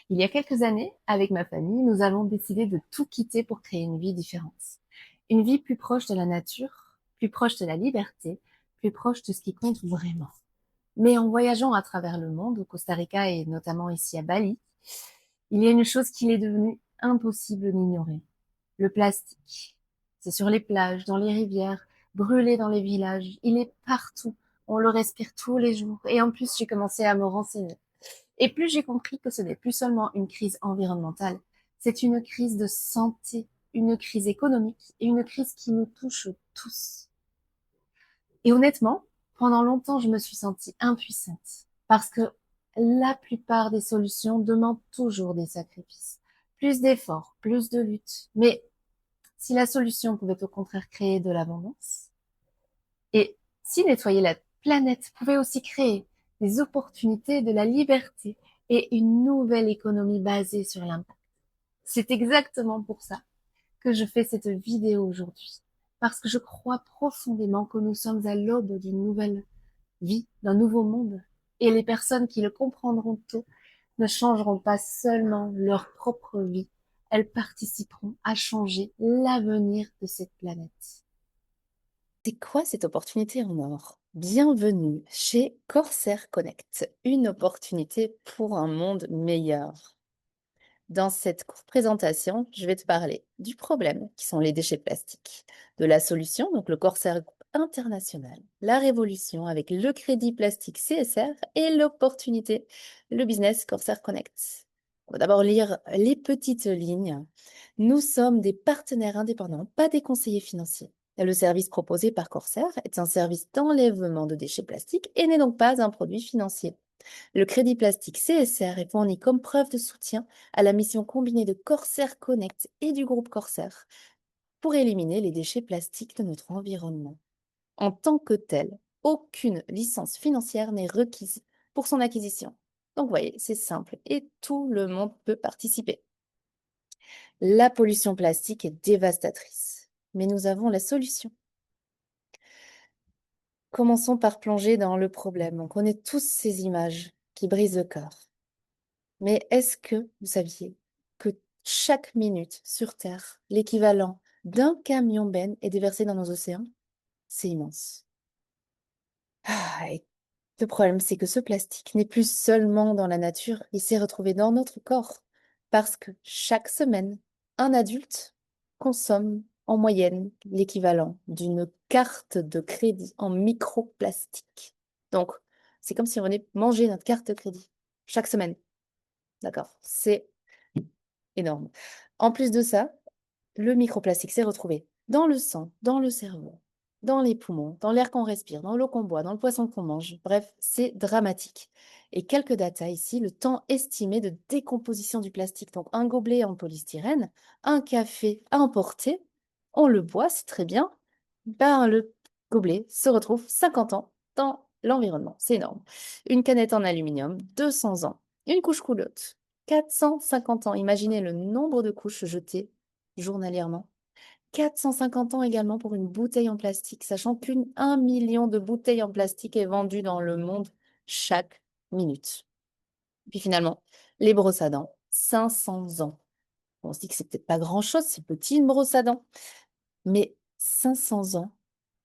Il y a quelques années, avec ma famille, nous avons décidé de tout quitter pour créer une vie différente. Une vie plus proche de la nature, plus proche de la liberté, plus proche de ce qui compte vraiment. Mais en voyageant à travers le monde, au Costa Rica et notamment ici à Bali, il y a une chose qu'il est devenu impossible d'ignorer. Le plastique. C'est sur les plages, dans les rivières, brûlé dans les villages. Il est partout. On le respire tous les jours. Et en plus, j'ai commencé à me renseigner. Et plus j'ai compris que ce n'est plus seulement une crise environnementale, c'est une crise de santé, une crise économique et une crise qui nous touche tous. Et honnêtement, pendant longtemps, je me suis sentie impuissante parce que la plupart des solutions demandent toujours des sacrifices, plus d'efforts, plus de luttes. Mais si la solution pouvait au contraire créer de l'abondance, et si nettoyer la planète pouvait aussi créer des opportunités, de la liberté et une nouvelle économie basée sur l'impact. C'est exactement pour ça que je fais cette vidéo aujourd'hui. Parce que je crois profondément que nous sommes à l'aube d'une nouvelle vie, d'un nouveau monde. Et les personnes qui le comprendront tôt ne changeront pas seulement leur propre vie, elles participeront à changer l'avenir de cette planète. C'est quoi cette opportunité en or? Bienvenue chez Corsair Connect, une opportunité pour un monde meilleur. Dans cette courte présentation, je vais te parler du problème, qui sont les déchets plastiques, de la solution, donc le Corsair Group International, la révolution avec le crédit plastique CSR et l'opportunité, le business Corsair Connect. On va d'abord lire les petites lignes. Nous sommes des partenaires indépendants, pas des conseillers financiers. Et le service proposé par Corsair est un service d'enlèvement de déchets plastiques et n'est donc pas un produit financier. Le crédit plastique CSR est fourni comme preuve de soutien à la mission combinée de Corsair Connect et du groupe Corsair pour éliminer les déchets plastiques de notre environnement. En tant que tel, aucune licence financière n'est requise pour son acquisition. Donc, vous voyez, c'est simple et tout le monde peut participer. La pollution plastique est dévastatrice, mais nous avons la solution. Commençons par plonger dans le problème. On connaît tous ces images qui brisent le cœur. Mais est-ce que vous saviez que chaque minute sur Terre, l'équivalent d'un camion benne est déversé dans nos océans? C'est immense. Et le problème, c'est que ce plastique n'est plus seulement dans la nature, il s'est retrouvé dans notre corps. Parce que chaque semaine, un adulte consomme en moyenne l'équivalent d'une carte de crédit en microplastique. Donc, c'est comme si on venait manger notre carte de crédit chaque semaine. D'accord? C'est énorme. En plus de ça, le microplastique s'est retrouvé dans le sang, dans le cerveau, dans les poumons, dans l'air qu'on respire, dans l'eau qu'on boit, dans le poisson qu'on mange. Bref, c'est dramatique. Et quelques datas ici, le temps estimé de décomposition du plastique. Donc un gobelet en polystyrène, un café importé, on le boit, c'est très bien. Ben, le gobelet se retrouve 50 ans dans l'environnement. C'est énorme. Une canette en aluminium, 200 ans. Une couche coulotte, 450 ans. Imaginez le nombre de couches jetées journalièrement. 450 ans également pour une bouteille en plastique, sachant qu'un million de bouteilles en plastique est vendu dans le monde chaque minute. Puis finalement, les brosses à dents, 500 ans. On se dit que c'est peut-être pas grand-chose, c'est petit une brosse à dents, mais 500 ans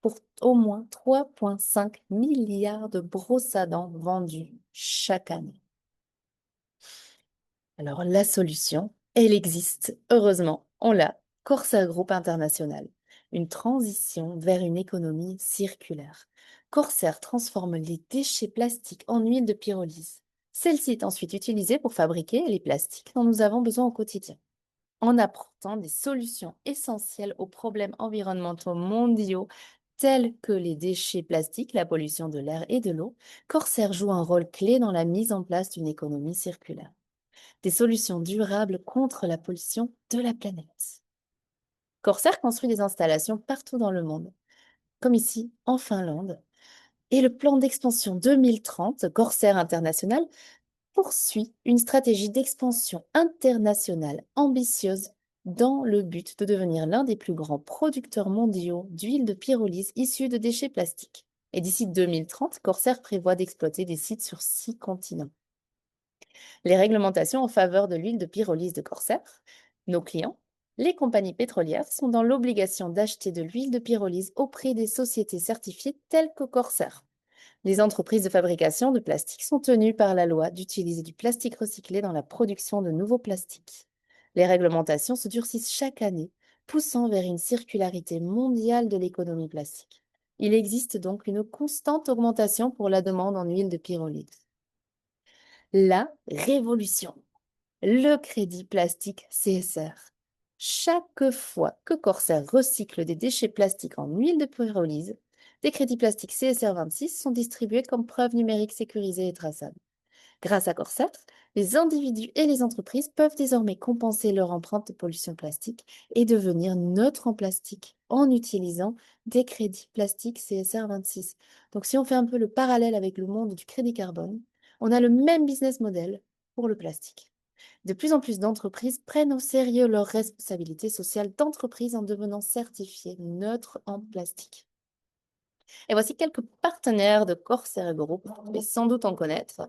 pour au moins 3,5 milliards de brosses à dents vendues chaque année. Alors la solution, elle existe, heureusement, on l'a, Corsair Group International, une transition vers une économie circulaire. Corsair transforme les déchets plastiques en huile de pyrolyse. Celle-ci est ensuite utilisée pour fabriquer les plastiques dont nous avons besoin au quotidien. En apportant des solutions essentielles aux problèmes environnementaux mondiaux tels que les déchets plastiques, la pollution de l'air et de l'eau, Corsair joue un rôle clé dans la mise en place d'une économie circulaire, des solutions durables contre la pollution de la planète. Corsair construit des installations partout dans le monde, comme ici en Finlande, et le plan d'expansion 2030, Corsair International, poursuit une stratégie d'expansion internationale ambitieuse dans le but de devenir l'un des plus grands producteurs mondiaux d'huile de pyrolyse issue de déchets plastiques. Et d'ici 2030, Corsair prévoit d'exploiter des sites sur 6 continents. Les réglementations en faveur de l'huile de pyrolyse de Corsair, nos clients, les compagnies pétrolières sont dans l'obligation d'acheter de l'huile de pyrolyse auprès des sociétés certifiées telles que Corsair. Les entreprises de fabrication de plastique sont tenues par la loi d'utiliser du plastique recyclé dans la production de nouveaux plastiques. Les réglementations se durcissent chaque année, poussant vers une circularité mondiale de l'économie plastique. Il existe donc une constante augmentation pour la demande en huile de pyrolyse. La révolution, le crédit plastique CSR. Chaque fois que Corsair recycle des déchets plastiques en huile de pyrolyse, des crédits plastiques CSR 26 sont distribués comme preuve numérique sécurisée et traçable. Grâce à Corsair, les individus et les entreprises peuvent désormais compenser leur empreinte de pollution plastique et devenir neutres en plastique en utilisant des crédits plastiques CSR 26. Donc si on fait un peu le parallèle avec le monde du crédit carbone, on a le même business model pour le plastique. De plus en plus d'entreprises prennent au sérieux leur responsabilité sociale d'entreprise en devenant certifiées neutres en plastique. Et voici quelques partenaires de Corsair Group, vous devez sans doute en connaître.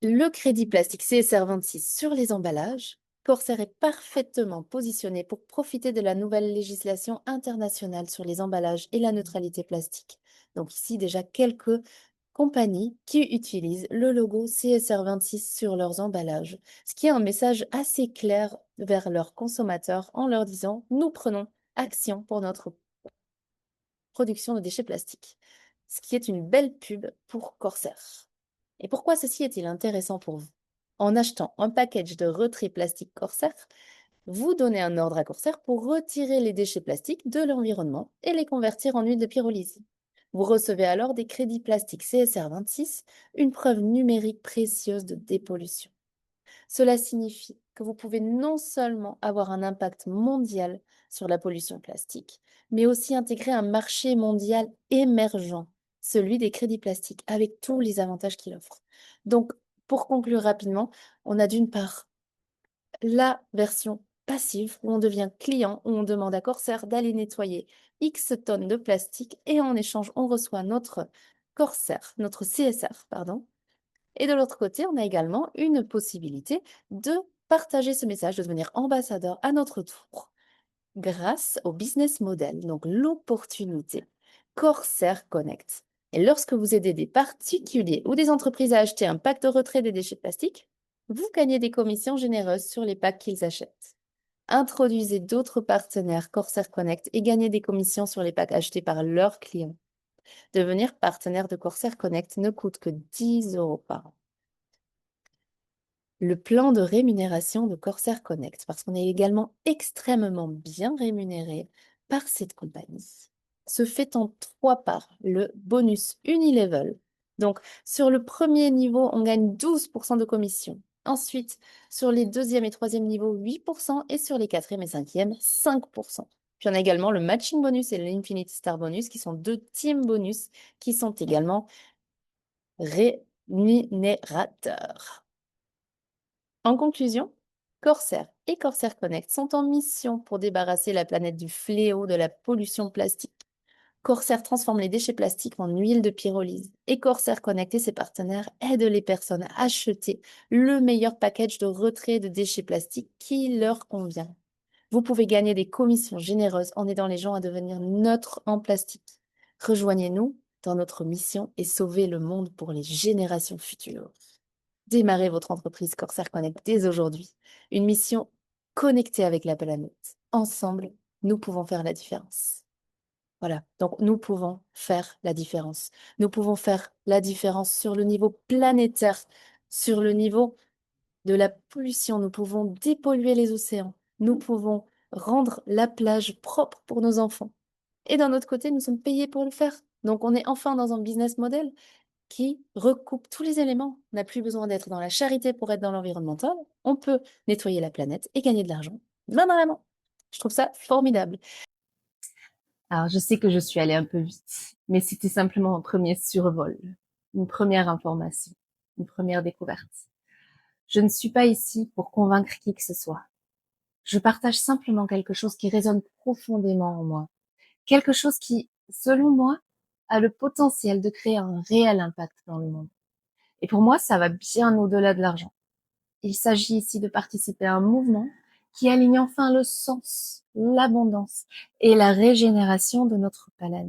Le crédit plastique CSR 26 sur les emballages, Corsair est parfaitement positionné pour profiter de la nouvelle législation internationale sur les emballages et la neutralité plastique. Donc ici déjà quelques compagnies qui utilisent le logo CSR 26 sur leurs emballages, ce qui est un message assez clair vers leurs consommateurs en leur disant nous prenons action pour notre production de déchets plastiques, ce qui est une belle pub pour Corsair. Et pourquoi ceci est-il intéressant pour vous? En achetant un package de retrait plastique Corsair, vous donnez un ordre à Corsair pour retirer les déchets plastiques de l'environnement et les convertir en huile de pyrolyse. Vous recevez alors des crédits plastiques CSR 26, une preuve numérique précieuse de dépollution. Cela signifie que vous pouvez non seulement avoir un impact mondial sur la pollution plastique, mais aussi intégrer un marché mondial émergent, celui des crédits plastiques, avec tous les avantages qu'il offre. Donc, pour conclure rapidement, on a d'une part la version passive où on devient client, où on demande à Corsair d'aller nettoyer X tonnes de plastique et en échange, on reçoit notre Corsair, notre CSR, pardon, et de l'autre côté, on a également une possibilité de partager ce message, de devenir ambassadeur à notre tour grâce au business model, donc l'opportunité Corsair Connect. Et lorsque vous aidez des particuliers ou des entreprises à acheter un pack de retrait des déchets plastiques, vous gagnez des commissions généreuses sur les packs qu'ils achètent. Introduisez d'autres partenaires Corsair Connect et gagnez des commissions sur les packs achetés par leurs clients. Devenir partenaire de Corsair Connect ne coûte que 10 euros par an. Le plan de rémunération de Corsair Connect, parce qu'on est également extrêmement bien rémunéré par cette compagnie, se fait en 3 parts. Le bonus Unilevel. Donc, sur le premier niveau, on gagne 12% de commission. Ensuite, sur les deuxième et troisième niveaux, 8%, et sur les quatrième et cinquième, 5%. Puis on a également le matching bonus et l'Infinity Star bonus, qui sont 2 team bonus, qui sont également rémunérateurs. En conclusion, Corsair et Corsair Connect sont en mission pour débarrasser la planète du fléau de la pollution plastique. Corsair transforme les déchets plastiques en huile de pyrolyse et Corsair Connect et ses partenaires aident les personnes à acheter le meilleur package de retrait de déchets plastiques qui leur convient. Vous pouvez gagner des commissions généreuses en aidant les gens à devenir neutres en plastique. Rejoignez-nous dans notre mission et sauvez le monde pour les générations futures. Démarrez votre entreprise Corsair Connect dès aujourd'hui. Une mission connectée avec la planète. Ensemble, nous pouvons faire la différence. Voilà, donc nous pouvons faire la différence. Nous pouvons faire la différence sur le niveau planétaire, sur le niveau de la pollution. Nous pouvons dépolluer les océans. Nous pouvons rendre la plage propre pour nos enfants. Et d'un autre côté, nous sommes payés pour le faire. Donc on est enfin dans un business model qui recoupe tous les éléments. On n'a plus besoin d'être dans la charité pour être dans l'environnemental. On peut nettoyer la planète et gagner de l'argent main dans la main. Je trouve ça formidable. Alors, je sais que je suis allée un peu vite, mais c'était simplement un premier survol, une première information, une première découverte. Je ne suis pas ici pour convaincre qui que ce soit. Je partage simplement quelque chose qui résonne profondément en moi. Quelque chose qui, selon moi, a le potentiel de créer un réel impact dans le monde. Et pour moi, ça va bien au-delà de l'argent. Il s'agit ici de participer à un mouvement qui aligne enfin le sens, l'abondance et la régénération de notre planète.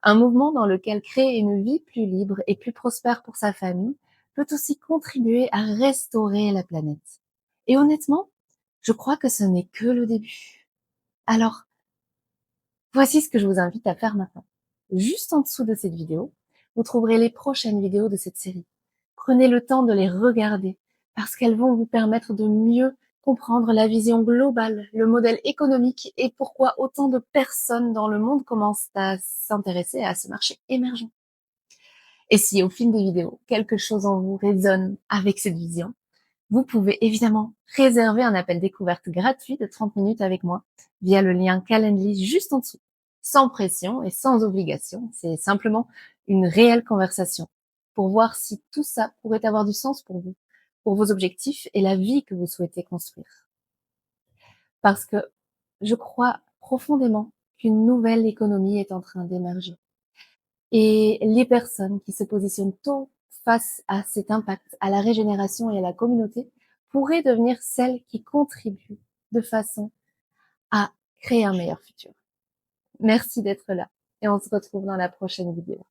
Un mouvement dans lequel créer une vie plus libre et plus prospère pour sa famille peut aussi contribuer à restaurer la planète. Et honnêtement, je crois que ce n'est que le début. Alors, voici ce que je vous invite à faire maintenant. Juste en dessous de cette vidéo, vous trouverez les prochaines vidéos de cette série. Prenez le temps de les regarder parce qu'elles vont vous permettre de mieux comprendre la vision globale, le modèle économique et pourquoi autant de personnes dans le monde commencent à s'intéresser à ce marché émergent. Et si au fil des vidéos, quelque chose en vous résonne avec cette vision, vous pouvez évidemment réserver un appel découverte gratuit de 30 minutes avec moi via le lien Calendly juste en dessous. Sans pression et sans obligation, c'est simplement une réelle conversation pour voir si tout ça pourrait avoir du sens pour vous, pour vos objectifs et la vie que vous souhaitez construire. Parce que je crois profondément qu'une nouvelle économie est en train d'émerger. Et les personnes qui se positionnent tôt face à cet impact, à la régénération et à la communauté, pourraient devenir celles qui contribuent de façon à créer un meilleur futur. Merci d'être là et on se retrouve dans la prochaine vidéo.